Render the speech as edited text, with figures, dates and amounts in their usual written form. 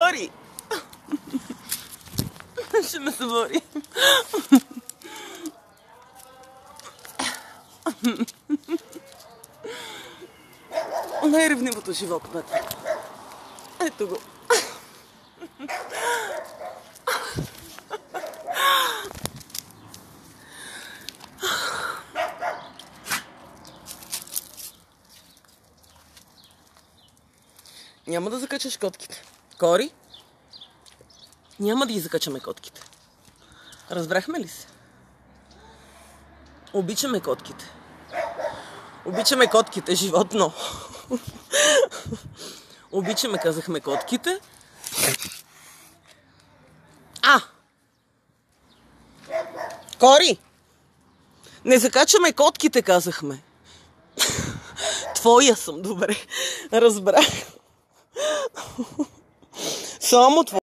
събори. Ще ме събори. Най-ревнивото животно. Ето го. Няма да закачаш котките. Кори? Няма да ги закачаме котките. Разбрахме ли се? Обичаме котките. Обичаме котките, животно. Обичаме, казахме, котките. Кори! Не закачаме котките, казахме. Твоя съм, добре. Разбрах. Само твоя.